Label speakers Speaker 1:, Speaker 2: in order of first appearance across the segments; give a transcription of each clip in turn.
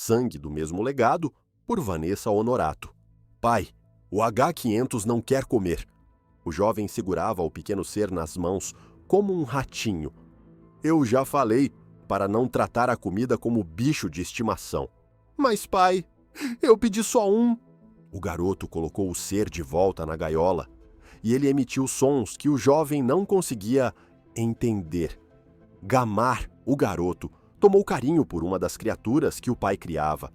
Speaker 1: Sangue do Mesmo Legado, por Vanessa Honorato. Pai, o H500 não quer comer. O jovem segurava o pequeno ser nas mãos como um ratinho. Eu já falei para não tratar a comida como bicho de estimação. Mas, pai, eu pedi só um. O garoto colocou o ser de volta na gaiola e ele emitiu sons que o jovem não conseguia entender. Gamar, o garoto, tomou carinho por uma das criaturas que o pai criava.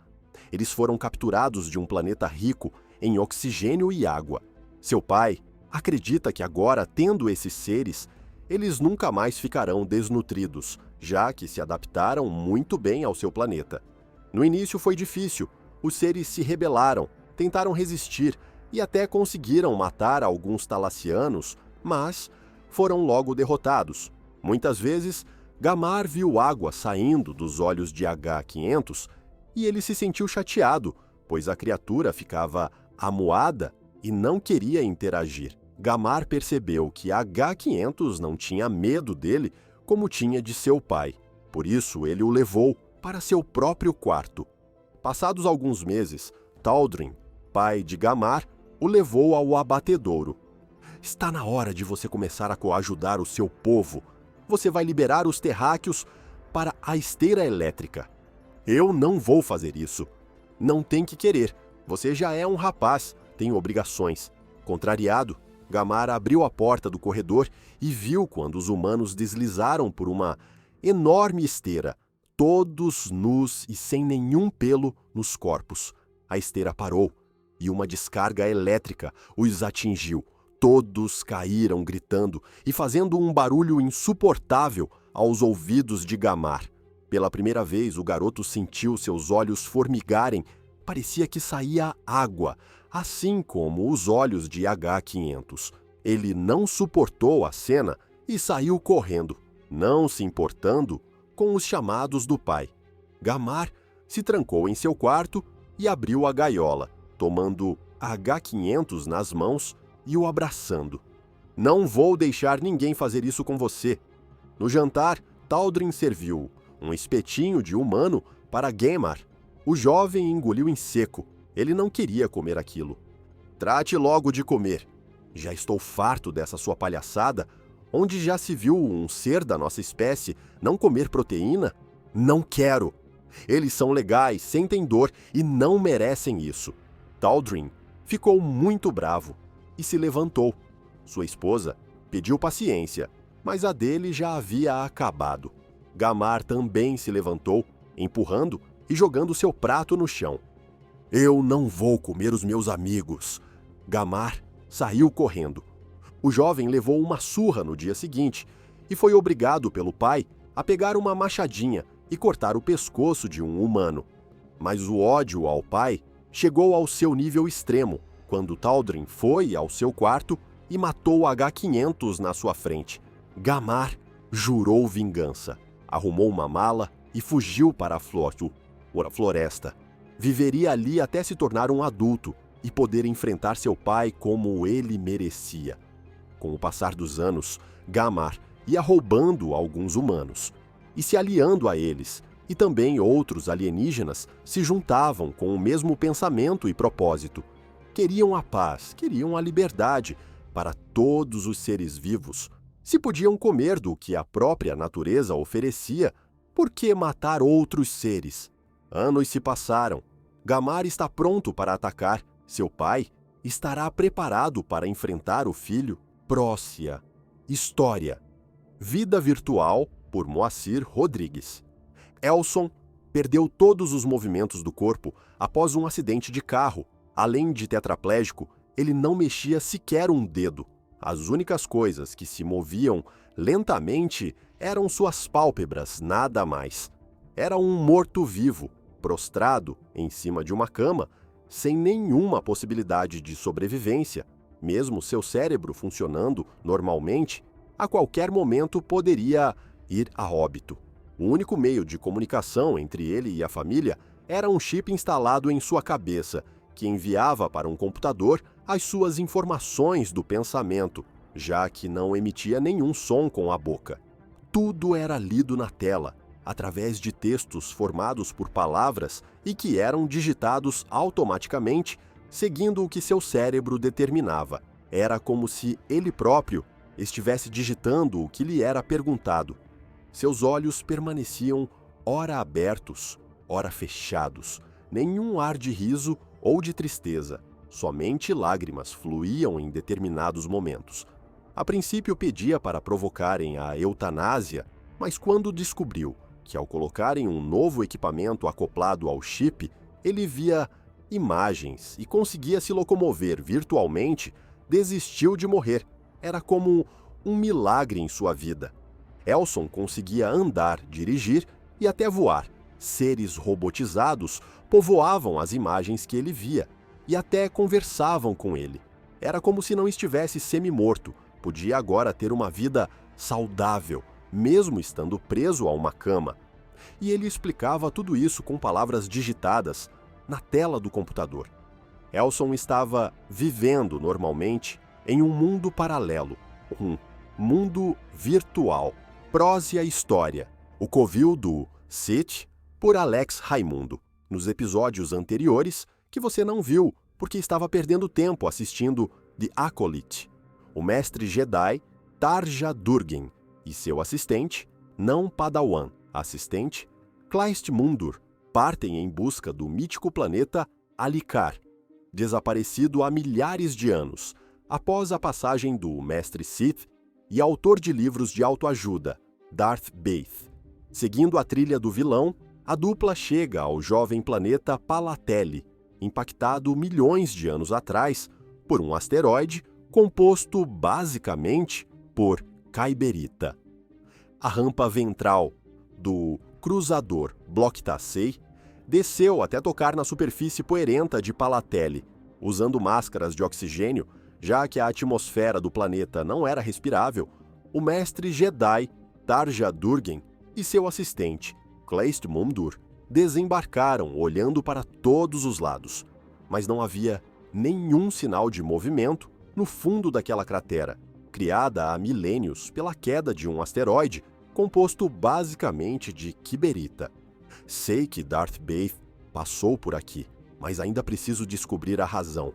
Speaker 1: Eles foram capturados de um planeta rico em oxigênio e água. Seu pai acredita que agora, tendo esses seres, eles nunca mais ficarão desnutridos, já que se adaptaram muito bem ao seu planeta. No início foi difícil, os seres se rebelaram, tentaram resistir e até conseguiram matar alguns talassianos, mas foram logo derrotados. Muitas vezes, Gamar viu água saindo dos olhos de H500 e ele se sentiu chateado, pois a criatura ficava amuada e não queria interagir. Gamar percebeu que H500 não tinha medo dele como tinha de seu pai. Por isso, ele o levou para seu próprio quarto. Passados alguns meses, Taldrin, pai de Gamar, o levou ao abatedouro. Está na hora de você começar a coajudar o seu povo. Você vai liberar os terráqueos para a esteira elétrica. Eu não vou fazer isso. Não tem que querer. Você já é um rapaz, tem obrigações. Contrariado, Gamar abriu a porta do corredor e viu quando os humanos deslizaram por uma enorme esteira, todos nus e sem nenhum pelo nos corpos. A esteira parou e uma descarga elétrica os atingiu. Todos caíram gritando e fazendo um barulho insuportável aos ouvidos de Gamar. Pela primeira vez, o garoto sentiu seus olhos formigarem. Parecia que saía água, assim como os olhos de H500. Ele não suportou a cena e saiu correndo, não se importando com os chamados do pai. Gamar se trancou em seu quarto e abriu a gaiola, tomando H500 nas mãos e o abraçando. Não vou deixar ninguém fazer isso com você. No jantar, Taldrin serviu um espetinho de humano para Gamar. O jovem engoliu em seco. Ele não queria comer aquilo. Trate logo de comer. Já estou farto dessa sua palhaçada. Onde já se viu um ser da nossa espécie não comer proteína? Não quero. Eles são legais, sentem dor e não merecem isso. Taldrin ficou muito bravo e se levantou. Sua esposa pediu paciência, mas a dele já havia acabado. Gamar também se levantou, empurrando e jogando seu prato no chão. Eu não vou comer os meus amigos. Gamar saiu correndo. O jovem levou uma surra no dia seguinte e foi obrigado pelo pai a pegar uma machadinha e cortar o pescoço de um humano. Mas o ódio ao pai chegou ao seu nível extremo quando Taldrin foi ao seu quarto e matou H500 na sua frente. Gamar jurou vingança, arrumou uma mala e fugiu para a floresta. Viveria ali até se tornar um adulto e poder enfrentar seu pai como ele merecia. Com o passar dos anos, Gamar ia roubando alguns humanos e se aliando a eles, e também outros alienígenas se juntavam com o mesmo pensamento e propósito. Queriam a paz, queriam a liberdade para todos os seres vivos. Se podiam comer do que a própria natureza oferecia, por que matar outros seres? Anos se passaram. Gamar está pronto para atacar. Seu pai estará preparado para enfrentar o filho. Próxia. História. Vida virtual, por Moacir Rodrigues. Elson perdeu todos os movimentos do corpo após um acidente de carro. Além de tetraplégico, ele não mexia sequer um dedo. As únicas coisas que se moviam lentamente eram suas pálpebras, nada mais. Era um morto-vivo, prostrado em cima de uma cama, sem nenhuma possibilidade de sobrevivência. Mesmo seu cérebro funcionando normalmente, a qualquer momento poderia ir a óbito. O único meio de comunicação entre ele e a família era um chip instalado em sua cabeça, que enviava para um computador as suas informações do pensamento, já que não emitia nenhum som com a boca. Tudo era lido na tela. através de textos formados por palavras e que eram digitados automaticamente, seguindo o que seu cérebro determinava. Era como se ele próprio estivesse digitando o que lhe era perguntado. Seus olhos permaneciam ora abertos, ora fechados. Nenhum ar de riso ou de tristeza. Somente lágrimas fluíam em determinados momentos. A princípio pedia para provocarem a eutanásia, mas quando descobriu que ao colocarem um novo equipamento acoplado ao chip, ele via imagens e conseguia se locomover virtualmente, desistiu de morrer. Era como um milagre em sua vida. Elson conseguia andar, dirigir e até voar. Seres robotizados povoavam as imagens que ele via e até conversavam com ele. Era como se não estivesse semi-morto, podia agora ter uma vida saudável, mesmo estando preso a uma cama. E ele explicava tudo isso com palavras digitadas na tela do computador. Elson estava vivendo normalmente em um mundo paralelo, um mundo virtual. Prosa e História, o Covil do City, por Alex Raimundo. Nos episódios anteriores, que você não viu porque estava perdendo tempo assistindo The Acolyte, o mestre Jedi Tarja Durgen e seu assistente, não Padawan, assistente, Kleist Mundur, partem em busca do mítico planeta Alikar, desaparecido há milhares de anos, após a passagem do mestre Sith e autor de livros de autoajuda, Darth Baith. Seguindo a trilha do vilão, a dupla chega ao jovem planeta Palateli, impactado milhões de anos atrás por um asteroide composto basicamente por Kyberita. A rampa ventral do cruzador Blok-Tassei desceu até tocar na superfície poeirenta de Palateli, usando máscaras de oxigênio, já que a atmosfera do planeta não era respirável. O mestre Jedi Tarja Durgen e seu assistente, Kleist Mundur, desembarcaram olhando para todos os lados, mas não havia nenhum sinal de movimento no fundo daquela cratera, criada há milênios pela queda de um asteroide composto basicamente de Kyberita. Sei que Darth Baith passou por aqui, mas ainda preciso descobrir a razão,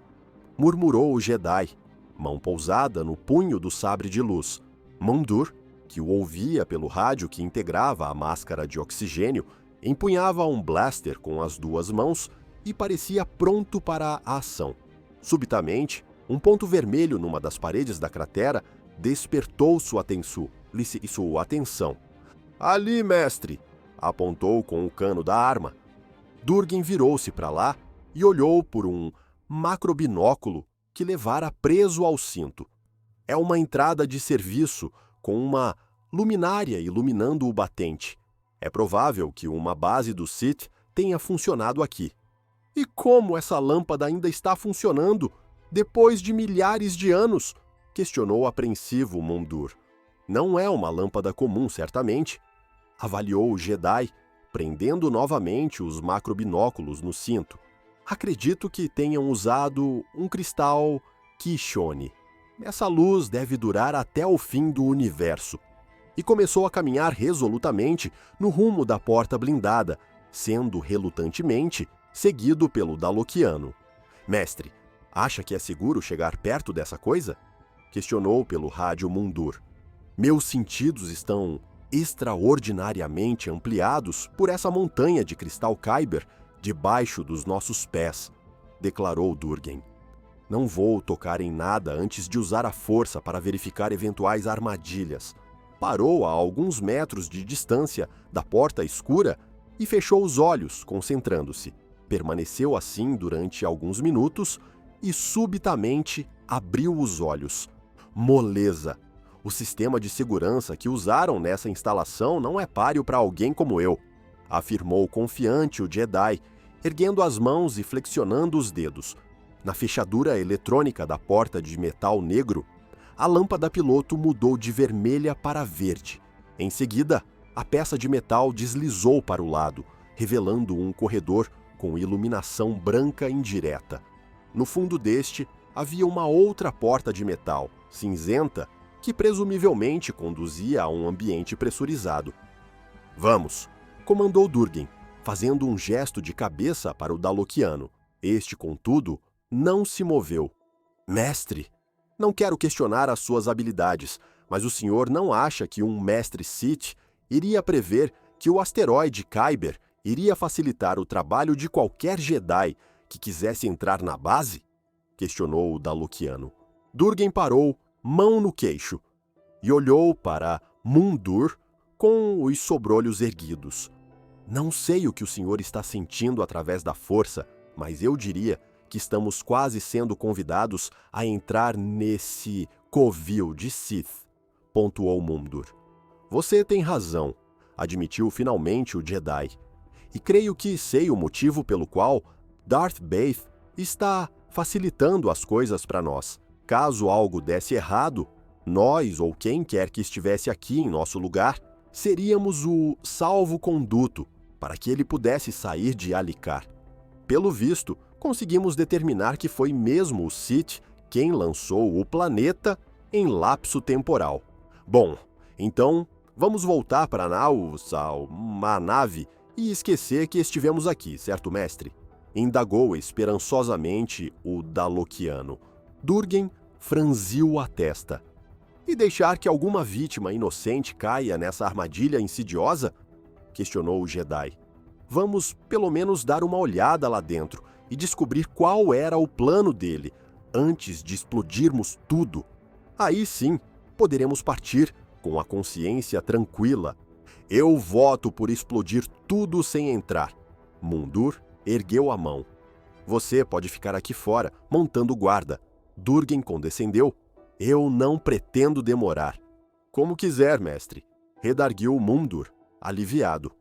Speaker 1: murmurou o Jedi, mão pousada no punho do sabre de luz. Mundur, que o ouvia pelo rádio que integrava a máscara de oxigênio, empunhava um blaster com as duas mãos e parecia pronto para a ação. Subitamente, um ponto vermelho numa das paredes da cratera despertou sua atenção. Ali, mestre! Apontou com o cano da arma. Durgen virou-se para lá e olhou por um macrobinóculo que levara preso ao cinto. É uma entrada de serviço com uma luminária iluminando o batente. É provável que uma base do Sith tenha funcionado aqui. E como essa lâmpada ainda está funcionando depois de milhares de anos? Questionou apreensivo Mundur. Não é uma lâmpada comum, certamente, avaliou o Jedi, prendendo novamente os macrobinóculos no cinto. Acredito que tenham usado um cristal Kishone. Essa luz deve durar até o fim do universo. E começou a caminhar resolutamente no rumo da porta blindada, sendo relutantemente seguido pelo Daloquiano. Mestre, acha que é seguro chegar perto dessa coisa? Questionou pelo rádio Mundur. Meus sentidos estão extraordinariamente ampliados por essa montanha de cristal Kyber debaixo dos nossos pés, declarou Durgen. Não vou tocar em nada antes de usar a força para verificar eventuais armadilhas. Parou a alguns metros de distância da porta escura e fechou os olhos, concentrando-se. Permaneceu assim durante alguns minutos e subitamente abriu os olhos. Moleza! O sistema de segurança que usaram nessa instalação não é páreo para alguém como eu, afirmou confiante o Jedi, erguendo as mãos e flexionando os dedos. Na fechadura eletrônica da porta de metal negro, a lâmpada piloto mudou de vermelha para verde. Em seguida, a peça de metal deslizou para o lado, revelando um corredor com iluminação branca indireta. No fundo deste, havia uma outra porta de metal, cinzenta, que presumivelmente conduzia a um ambiente pressurizado. Vamos, comandou Durgen, fazendo um gesto de cabeça para o Daloquiano. Este, contudo, não se moveu. Mestre, não quero questionar as suas habilidades, mas o senhor não acha que um mestre Sith iria prever que o asteroide Kyber iria facilitar o trabalho de qualquer Jedi que quisesse entrar na base? Questionou o Daloquiano. Durgen parou, mão no queixo, e olhou para Mundur com os sobrolhos erguidos. Não sei o que o senhor está sentindo através da força, mas eu diria que estamos quase sendo convidados a entrar nesse covil de Sith, pontuou Mundur. Você tem razão, admitiu finalmente o Jedi. E creio que sei o motivo pelo qual Darth Vader está facilitando as coisas para nós. Caso algo desse errado, nós ou quem quer que estivesse aqui em nosso lugar, seríamos o salvo-conduto para que ele pudesse sair de Alicar. Pelo visto, conseguimos determinar que foi mesmo o Sith quem lançou o planeta em lapso temporal. Bom, então vamos voltar para a nave e esquecer que estivemos aqui, certo, mestre? Indagou esperançosamente o Daloquiano. Durgen franziu a testa. E deixar que alguma vítima inocente caia nessa armadilha insidiosa? Questionou o Jedi. Vamos pelo menos dar uma olhada lá dentro e descobrir qual era o plano dele, antes de explodirmos tudo. Aí sim, poderemos partir com a consciência tranquila. Eu voto por explodir tudo sem entrar. Mundur ergueu a mão. Você pode ficar aqui fora, montando guarda. Durgen condescendeu. Eu não pretendo demorar. Como quiser, mestre, redarguiu Mundur, aliviado.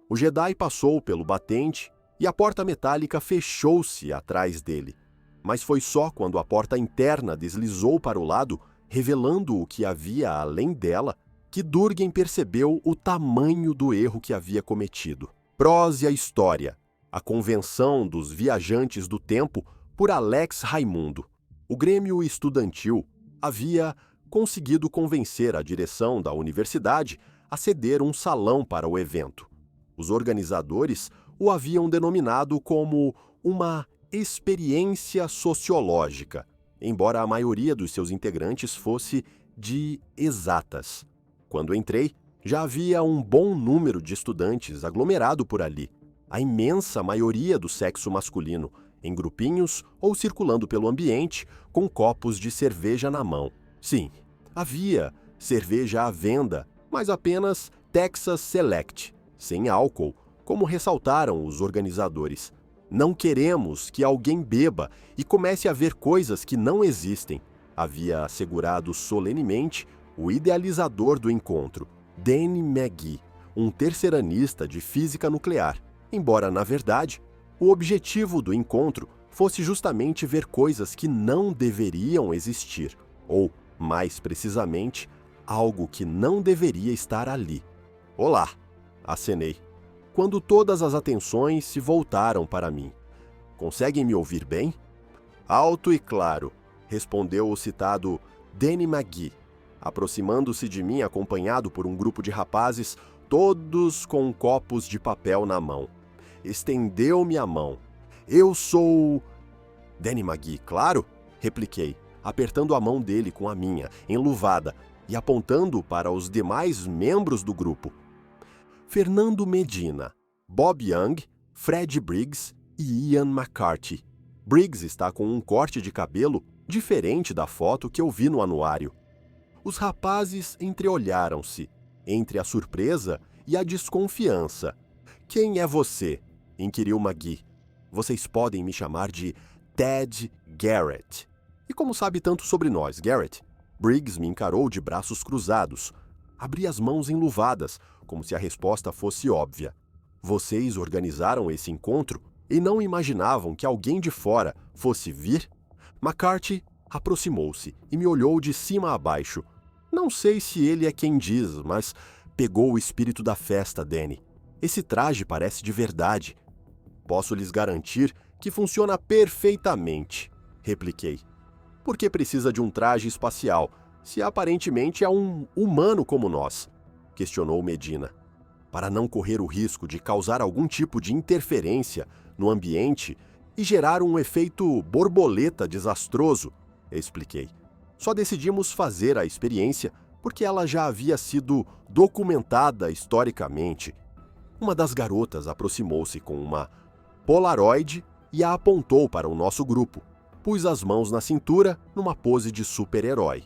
Speaker 1: O Jedi passou pelo batente e a porta metálica fechou-se atrás dele. Mas foi só quando a porta interna deslizou para o lado, revelando o que havia além dela, que Durgen percebeu o tamanho do erro que havia cometido. Prós e a História. A Convenção dos Viajantes do Tempo por Alex Raimundo. O Grêmio Estudantil havia conseguido convencer a direção da universidade a ceder um salão para o evento. Os organizadores o haviam denominado como uma experiência sociológica, embora a maioria dos seus integrantes fosse de exatas. Quando entrei, já havia um bom número de estudantes aglomerado por ali, a imensa maioria do sexo masculino, em grupinhos ou circulando pelo ambiente com copos de cerveja na mão. Sim, havia cerveja à venda, mas apenas Texas Select, sem álcool, como ressaltaram os organizadores. Não queremos que alguém beba e comece a ver coisas que não existem, havia assegurado solenemente o idealizador do encontro, Danny McGee, um terceiranista de física nuclear, embora, na verdade, o objetivo do encontro fosse justamente ver coisas que não deveriam existir, ou, mais precisamente, algo que não deveria estar ali. Olá, acenei, quando todas as atenções se voltaram para mim. Conseguem me ouvir bem? Alto e claro, respondeu o citado Danny McGee, aproximando-se de mim acompanhado por um grupo de rapazes, todos com copos de papel na mão. Estendeu-me a mão. Eu sou... Danny McGee, claro, repliquei, apertando a mão dele com a minha, enluvada, e apontando para os demais membros do grupo. Fernando Medina, Bob Young, Fred Briggs e Ian McCarthy. Briggs está com um corte de cabelo diferente da foto que eu vi no anuário. Os rapazes entreolharam-se, entre a surpresa e a desconfiança. Quem é você? Inquiriu McGee. Vocês podem me chamar de Ted Garrett. E como sabe tanto sobre nós, Garrett? Briggs me encarou de braços cruzados. Abri as mãos enluvadas, como se a resposta fosse óbvia. Vocês organizaram esse encontro e não imaginavam que alguém de fora fosse vir? McCarthy aproximou-se e me olhou de cima a baixo. Não sei se ele é quem diz, mas pegou o espírito da festa, Danny. Esse traje parece de verdade. Posso lhes garantir que funciona perfeitamente, repliquei. Por que precisa de um traje espacial, se aparentemente é um humano como nós? Questionou Medina. para não correr o risco de causar algum tipo de interferência no ambiente e gerar um efeito borboleta desastroso, expliquei. Só decidimos fazer a experiência porque ela já havia sido documentada historicamente. Uma das garotas aproximou-se com uma Polaroid e a apontou para o nosso grupo. Pus as mãos na cintura numa pose de super-herói.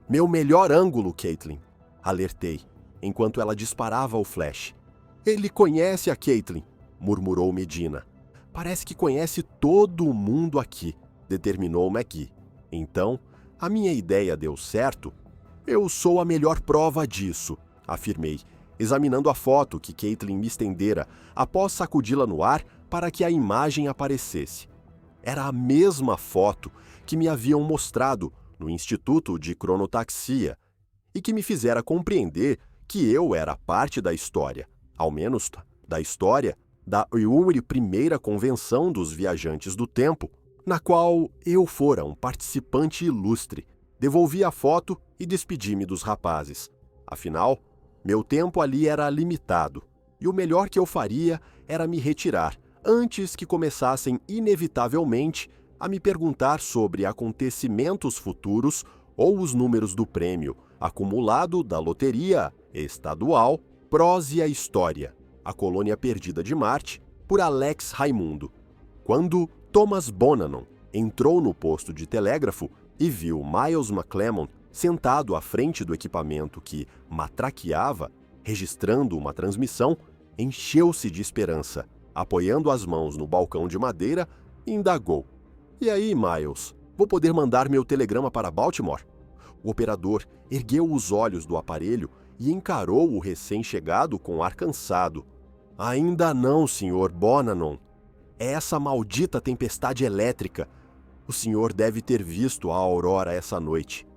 Speaker 1: Meu melhor ângulo, Caitlin, alertei, enquanto ela disparava o flash. Ele conhece a Caitlin, murmurou Medina. Parece que conhece todo mundo aqui, determinou McGee. Então, a minha ideia deu certo? Eu sou a melhor prova disso, afirmei, examinando a foto que Caitlin me estendera após sacudi-la no ar para que a imagem aparecesse. Era a mesma foto que me haviam mostrado no Instituto de Cronotaxia e que me fizera compreender que eu era parte da história, ao menos da história da primeira Convenção dos Viajantes do Tempo, na qual eu fora um participante ilustre. Devolvi a foto e despedi-me dos rapazes. Afinal, meu tempo ali era limitado, e o melhor que eu faria era me retirar, antes que começassem inevitavelmente a me perguntar sobre acontecimentos futuros ou os números do prêmio acumulado da loteria estadual Prose a História, a Colônia Perdida de Marte, por Alex Raimundo. Quando Thomas Bonanon entrou no posto de telégrafo e viu Miles McClellan sentado à frente do equipamento que matraqueava, registrando uma transmissão, encheu-se de esperança. Apoiando as mãos no balcão de madeira, indagou. E aí, Miles, vou poder mandar meu telegrama para Baltimore? O operador ergueu os olhos do aparelho e encarou o recém-chegado com ar cansado. Ainda não, Sr. Bonanon. É essa maldita tempestade elétrica. O senhor deve ter visto a aurora essa noite.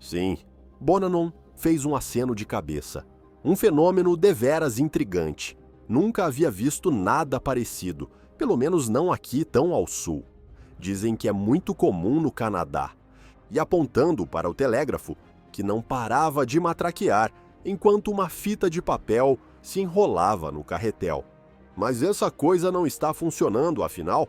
Speaker 1: Sim. Bonanon fez um aceno de cabeça. Um fenômeno deveras intrigante. Nunca havia visto nada parecido, pelo menos não aqui tão ao sul. Dizem que é muito comum no Canadá. E apontando para o telégrafo, que não parava de matraquear, enquanto uma fita de papel se enrolava no carretel. Mas essa coisa não está funcionando, afinal?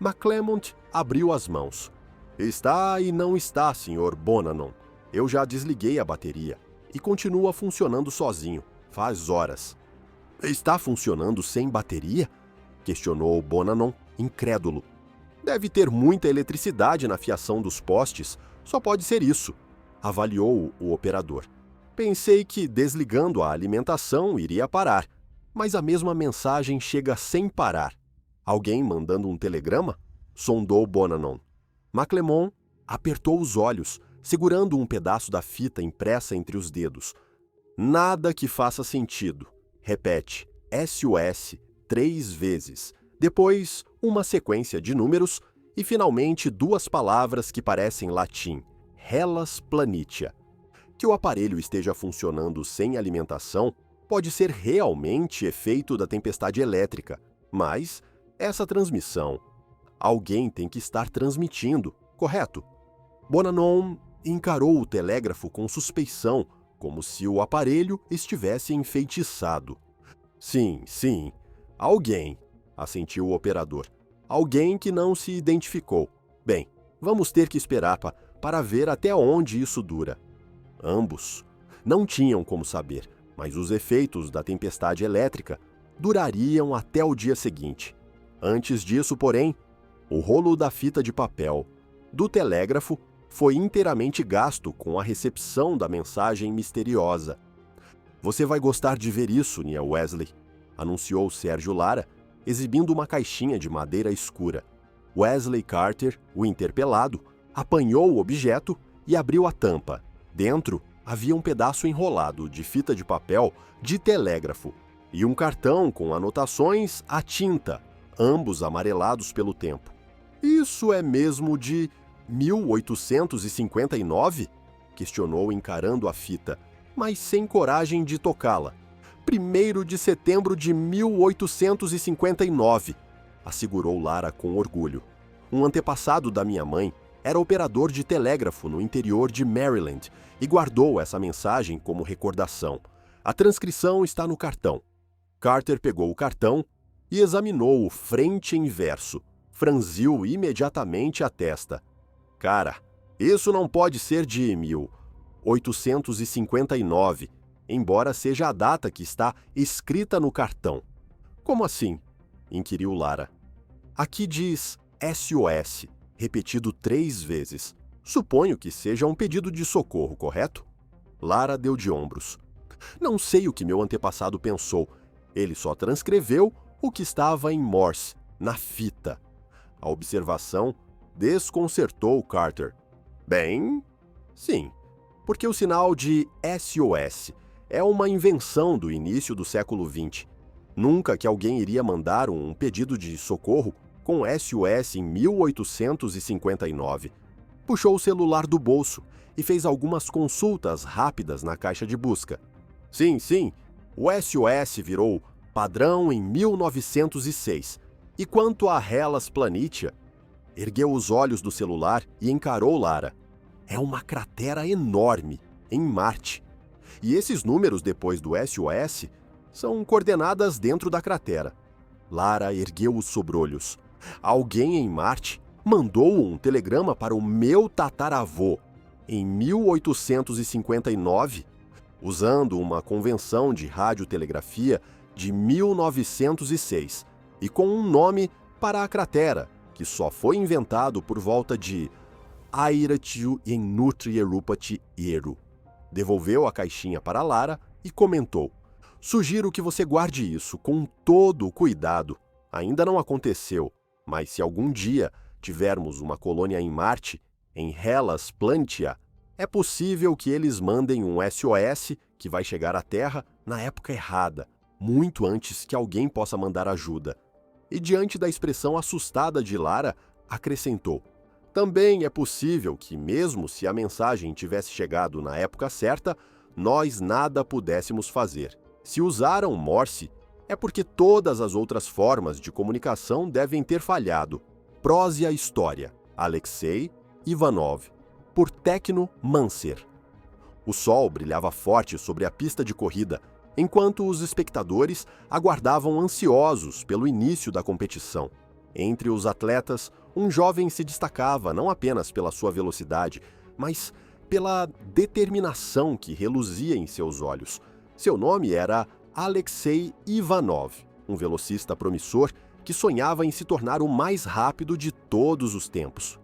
Speaker 1: McClelmont abriu as mãos. Está e não está, Sr. Bonanon. Eu já desliguei a bateria e continua funcionando sozinho, faz horas. Está funcionando sem bateria? Questionou Bonanon, incrédulo. Deve ter muita eletricidade na fiação dos postes, só pode ser isso, avaliou o operador. Pensei que desligando a alimentação iria parar, mas a mesma mensagem chega sem parar. Alguém mandando um telegrama? Sondou Bonanon. McClellan apertou os olhos, segurando um pedaço da fita impressa entre os dedos. Nada que faça sentido. Repete, SOS 3 vezes. Depois, uma sequência de números e, finalmente, 2 palavras que parecem latim. Hellas Planitia. Que o aparelho esteja funcionando sem alimentação pode ser realmente efeito da tempestade elétrica, mas essa transmissão, alguém tem que estar transmitindo, correto? Bonanon encarou o telégrafo com suspeição, como se o aparelho estivesse enfeitiçado. Sim, alguém, assentiu o operador. Alguém que não se identificou. Bem, vamos ter que esperar para ver até onde isso dura. Ambos não tinham como saber, mas os efeitos da tempestade elétrica durariam até o dia seguinte. Antes disso, porém, o rolo da fita de papel do telégrafo foi inteiramente gasto com a recepção da mensagem misteriosa. Você vai gostar de ver isso, Nia Wesley, anunciou Sérgio Lara, exibindo uma caixinha de madeira escura. Wesley Carter, o interpelado, apanhou o objeto e abriu a tampa. Dentro havia um pedaço enrolado de fita de papel de telégrafo e um cartão com anotações à tinta, ambos amarelados pelo tempo. Isso é mesmo de 1859? Questionou encarando a fita, mas sem coragem de tocá-la. 1º de setembro de 1859, assegurou Lara com orgulho. Um antepassado da minha mãe era operador de telégrafo no interior de Maryland e guardou essa mensagem como recordação. A transcrição está no cartão. Carter pegou o cartão e examinou-o frente em verso. Franziu imediatamente a testa. Cara, isso não pode ser de 1859, embora seja a data que está escrita no cartão. Como assim? Inquiriu Lara. Aqui diz SOS, repetido 3 vezes. Suponho que seja um pedido de socorro, correto? Lara deu de ombros. Não sei o que meu antepassado pensou. Ele só transcreveu o que estava em Morse, na fita. A observação desconcertou Carter. Bem, sim, porque o sinal de SOS é uma invenção do início do século XX. Nunca que alguém iria mandar um pedido de socorro com SOS em 1859. Puxou o celular do bolso e fez algumas consultas rápidas na caixa de busca. Sim, o SOS virou padrão em 1906. E quanto a Hellas Planitia? Ergueu os olhos do celular e encarou Lara. É uma cratera enorme, em Marte. E esses números depois do SOS são coordenadas dentro da cratera. Lara ergueu os sobrolhos. Alguém em Marte mandou um telegrama para o meu tataravô em 1859, usando uma convenção de radiotelegrafia de 1906 e com um nome para a cratera, que só foi inventado por volta de Airatiu em Nutrierupati Eru. Devolveu a caixinha para Lara e comentou: Sugiro que você guarde isso com todo o cuidado. Ainda não aconteceu, mas se algum dia tivermos uma colônia em Marte, em Hellas Planitia, é possível que eles mandem um SOS que vai chegar à Terra na época errada, muito antes que alguém possa mandar ajuda. E diante da expressão assustada de Lara, acrescentou: Também é possível que, mesmo se a mensagem tivesse chegado na época certa, nós nada pudéssemos fazer. Se usaram Morse, é porque todas as outras formas de comunicação devem ter falhado. Prose a História, Alexei Ivanov, por Tecno Manser. O sol brilhava forte sobre a pista de corrida, enquanto os espectadores aguardavam ansiosos pelo início da competição. Entre os atletas, um jovem se destacava não apenas pela sua velocidade, mas pela determinação que reluzia em seus olhos. Seu nome era Alexei Ivanov, um velocista promissor que sonhava em se tornar o mais rápido de todos os tempos.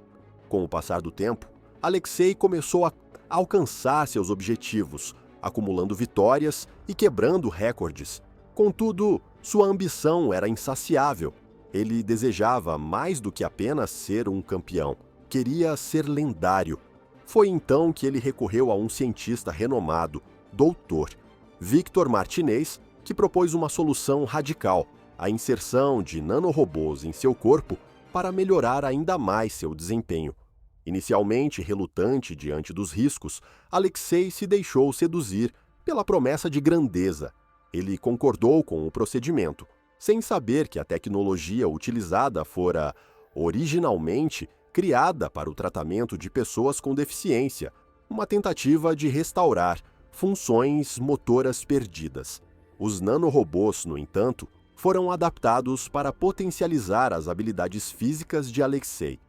Speaker 1: Com o passar do tempo, Alexei começou a alcançar seus objetivos, acumulando vitórias e quebrando recordes. Contudo, sua ambição era insaciável. Ele desejava mais do que apenas ser um campeão. Queria ser lendário. Foi então que ele recorreu a um cientista renomado, doutor Victor Martinez, que propôs uma solução radical: a inserção de nanorobôs em seu corpo para melhorar ainda mais seu desempenho. Inicialmente relutante diante dos riscos, Alexei se deixou seduzir pela promessa de grandeza. Ele concordou com o procedimento, sem saber que a tecnologia utilizada fora, originalmente, criada para o tratamento de pessoas com deficiência, uma tentativa de restaurar funções motoras perdidas. Os nanorobôs, no entanto, foram adaptados para potencializar as habilidades físicas de Alexei.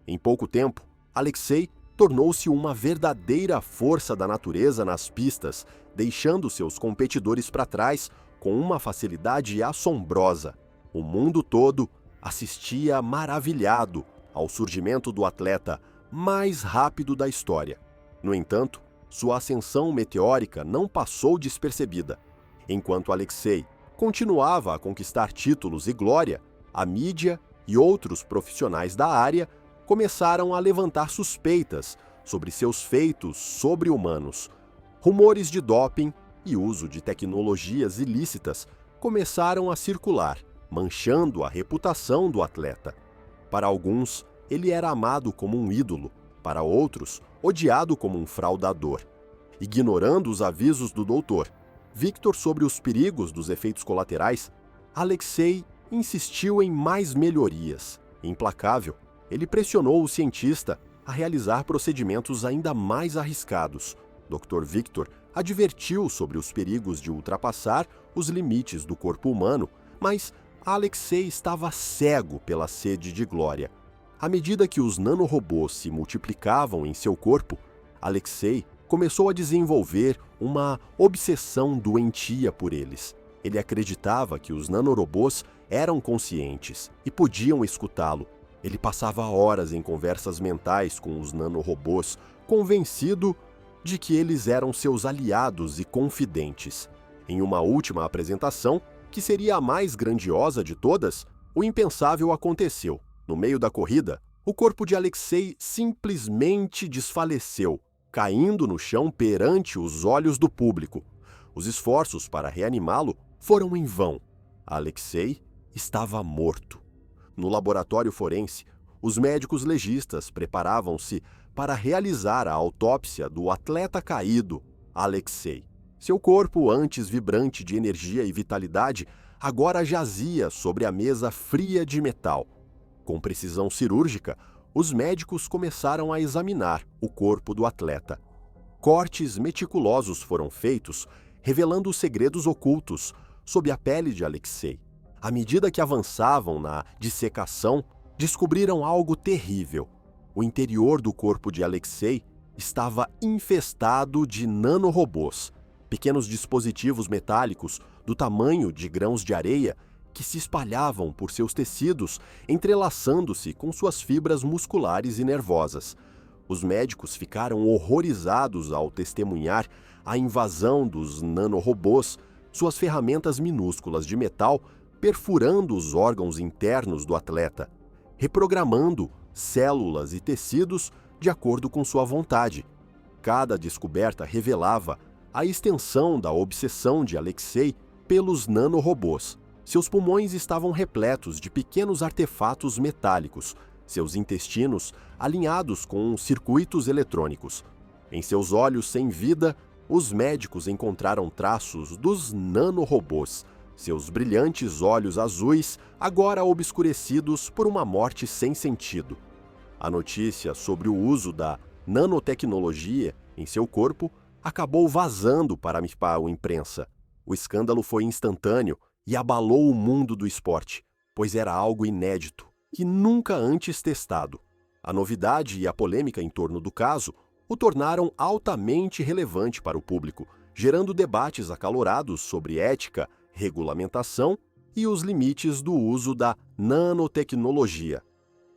Speaker 1: Em pouco tempo, Alexei tornou-se uma verdadeira força da natureza nas pistas, deixando seus competidores para trás com uma facilidade assombrosa. O mundo todo assistia maravilhado ao surgimento do atleta mais rápido da história. No entanto, sua ascensão meteórica não passou despercebida. Enquanto Alexei continuava a conquistar títulos e glória, a mídia e outros profissionais da área começaram a levantar suspeitas sobre seus feitos sobre-humanos. Rumores de doping e uso de tecnologias ilícitas começaram a circular, manchando a reputação do atleta. Para alguns, ele era amado como um ídolo, para outros, odiado como um fraudador. Ignorando os avisos do doutor Victor sobre os perigos dos efeitos colaterais, Alexei insistiu em mais melhorias. Implacável, ele pressionou o cientista a realizar procedimentos ainda mais arriscados. Dr. Victor advertiu sobre os perigos de ultrapassar os limites do corpo humano, mas Alexei estava cego pela sede de glória. À medida que os nanorobôs se multiplicavam em seu corpo, Alexei começou a desenvolver uma obsessão doentia por eles. Ele acreditava que os nanorobôs eram conscientes e podiam escutá-lo. Ele passava horas em conversas mentais com os nanorobôs, convencido de que eles eram seus aliados e confidentes. Em uma última apresentação, que seria a mais grandiosa de todas, o impensável aconteceu. No meio da corrida, o corpo de Alexei simplesmente desfaleceu, caindo no chão perante os olhos do público. Os esforços para reanimá-lo foram em vão. Alexei estava morto. No laboratório forense, os médicos legistas preparavam-se para realizar a autópsia do atleta caído, Alexei. Seu corpo, antes vibrante de energia e vitalidade, agora jazia sobre a mesa fria de metal. Com precisão cirúrgica, os médicos começaram a examinar o corpo do atleta. Cortes meticulosos foram feitos, revelando os segredos ocultos sob a pele de Alexei. À medida que avançavam na dissecação, descobriram algo terrível. O interior do corpo de Alexei estava infestado de nanorobôs, pequenos dispositivos metálicos do tamanho de grãos de areia que se espalhavam por seus tecidos, entrelaçando-se com suas fibras musculares e nervosas. Os médicos ficaram horrorizados ao testemunhar a invasão dos nanorobôs, suas ferramentas minúsculas de metal perfurando os órgãos internos do atleta, reprogramando células e tecidos de acordo com sua vontade. Cada descoberta revelava a extensão da obsessão de Alexei pelos nanorobôs. Seus pulmões estavam repletos de pequenos artefatos metálicos, seus intestinos alinhados com circuitos eletrônicos. Em seus olhos sem vida, os médicos encontraram traços dos nanorobôs, seus brilhantes olhos azuis agora obscurecidos por uma morte sem sentido. A notícia sobre o uso da nanotecnologia em seu corpo acabou vazando para a imprensa. O escândalo foi instantâneo e abalou o mundo do esporte, pois era algo inédito e nunca antes testado. A novidade e a polêmica em torno do caso o tornaram altamente relevante para o público, gerando debates acalorados sobre ética, regulamentação e os limites do uso da nanotecnologia.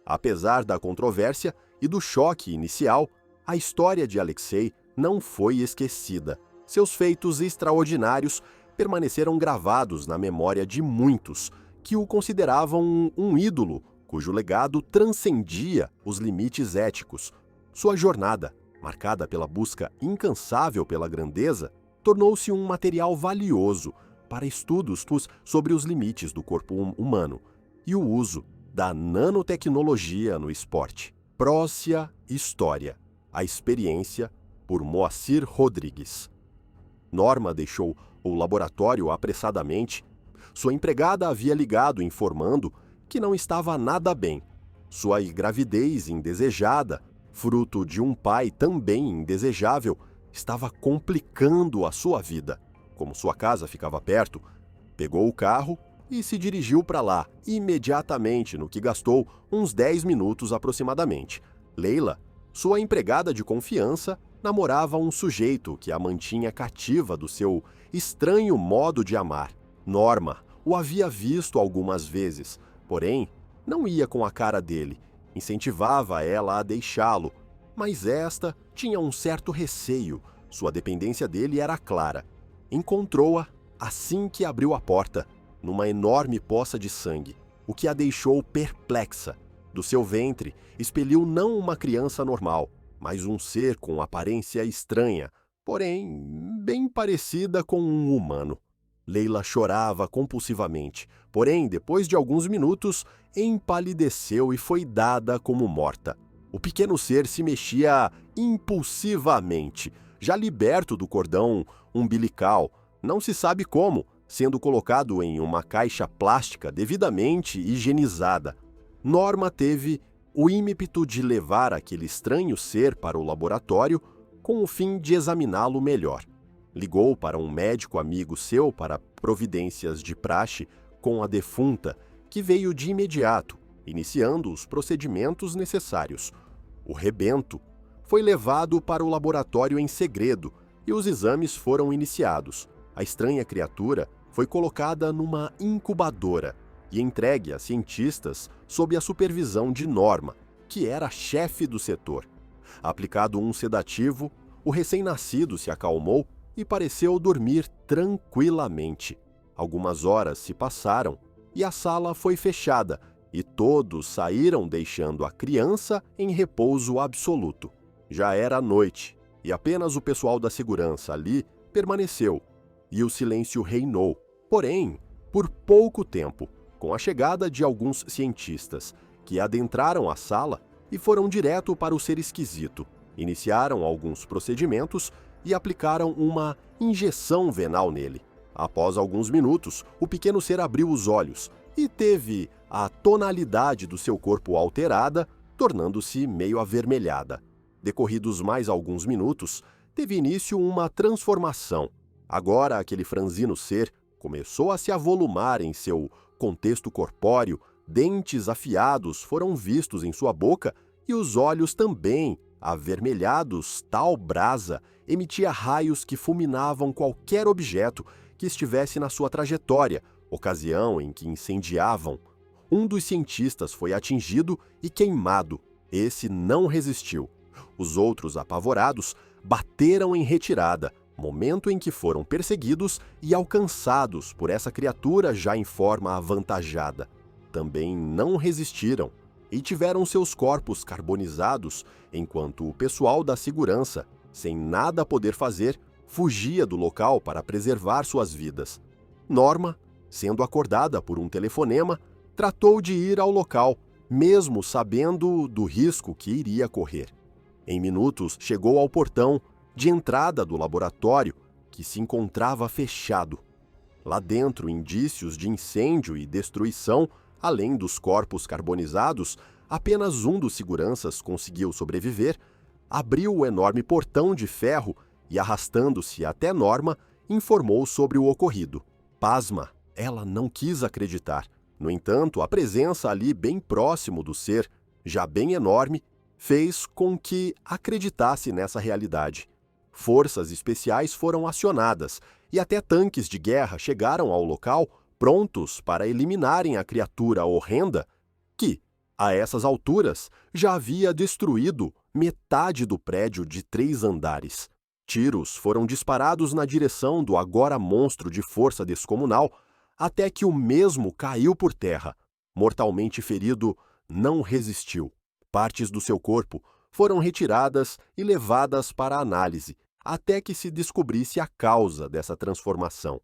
Speaker 1: Apesar da controvérsia e do choque inicial, a história de Alexei não foi esquecida. Seus feitos extraordinários permaneceram gravados na memória de muitos que o consideravam um ídolo cujo legado transcendia os limites éticos. Sua jornada, marcada pela busca incansável pela grandeza, tornou-se um material valioso para estudos sobre os limites do corpo humano e o uso da nanotecnologia no esporte. Próxima História. A experiência, por Moacir Rodrigues. Norma deixou o laboratório apressadamente. Sua empregada havia ligado informando que não estava nada bem. Sua gravidez indesejada, fruto de um pai também indesejável, estava complicando a sua vida. Como sua casa ficava perto, pegou o carro e se dirigiu para lá imediatamente, no que gastou uns 10 minutos aproximadamente. Leila, sua empregada de confiança, namorava um sujeito que a mantinha cativa do seu estranho modo de amar. Norma o havia visto algumas vezes, porém, não ia com a cara dele, incentivava ela a deixá-lo, mas esta tinha um certo receio, sua dependência dele era clara. Encontrou-a assim que abriu a porta, numa enorme poça de sangue, o que a deixou perplexa. Do seu ventre expeliu não uma criança normal, mas um ser com aparência estranha, porém bem parecida com um humano. Leila chorava compulsivamente, porém, depois de alguns minutos, empalideceu e foi dada como morta. O pequeno ser se mexia impulsivamente, já liberto do cordão umbilical, não se sabe como, sendo colocado em uma caixa plástica devidamente higienizada. Norma teve o ímpeto de levar aquele estranho ser para o laboratório com o fim de examiná-lo melhor. Ligou para um médico amigo seu para providências de praxe com a defunta, que veio de imediato, iniciando os procedimentos necessários. O rebento foi levado para o laboratório em segredo e os exames foram iniciados. A estranha criatura foi colocada numa incubadora e entregue a cientistas sob a supervisão de Norma, que era chefe do setor. Aplicado um sedativo, o recém-nascido se acalmou e pareceu dormir tranquilamente. Algumas horas se passaram e a sala foi fechada e todos saíram deixando a criança em repouso absoluto. Já era noite e apenas o pessoal da segurança ali permaneceu e o silêncio reinou, porém, por pouco tempo, com a chegada de alguns cientistas que adentraram a sala e foram direto para o ser esquisito, iniciaram alguns procedimentos e aplicaram uma injeção venal nele. Após alguns minutos, o pequeno ser abriu os olhos e teve a tonalidade do seu corpo alterada, tornando-se meio avermelhada. Decorridos mais alguns minutos, teve início uma transformação. Agora aquele franzino ser começou a se avolumar em seu contexto corpóreo, dentes afiados foram vistos em sua boca e os olhos também, avermelhados, tal brasa, emitia raios que fulminavam qualquer objeto que estivesse na sua trajetória, ocasião em que incendiavam. Um dos cientistas foi atingido e queimado. Esse não resistiu. Os outros, apavorados, bateram em retirada, momento em que foram perseguidos e alcançados por essa criatura já em forma avantajada. Também não resistiram e tiveram seus corpos carbonizados, enquanto o pessoal da segurança, sem nada poder fazer, fugia do local para preservar suas vidas. Norma, sendo acordada por um telefonema, tratou de ir ao local, mesmo sabendo do risco que iria correr. Em minutos, chegou ao portão de entrada do laboratório, que se encontrava fechado. Lá dentro, indícios de incêndio e destruição, além dos corpos carbonizados, apenas um dos seguranças conseguiu sobreviver, abriu o enorme portão de ferro e, arrastando-se até Norma, informou sobre o ocorrido. Pasma, ela não quis acreditar. No entanto, a presença ali bem próximo do ser, já bem enorme, fez com que acreditasse nessa realidade. Forças especiais foram acionadas e até tanques de guerra chegaram ao local prontos para eliminarem a criatura horrenda que, a essas alturas, já havia destruído metade do prédio de 3 andares. Tiros foram disparados na direção do agora monstro de força descomunal, até que o mesmo caiu por terra. Mortalmente ferido, não resistiu. Partes do seu corpo foram retiradas e levadas para análise, até que se descobrisse a causa dessa transformação.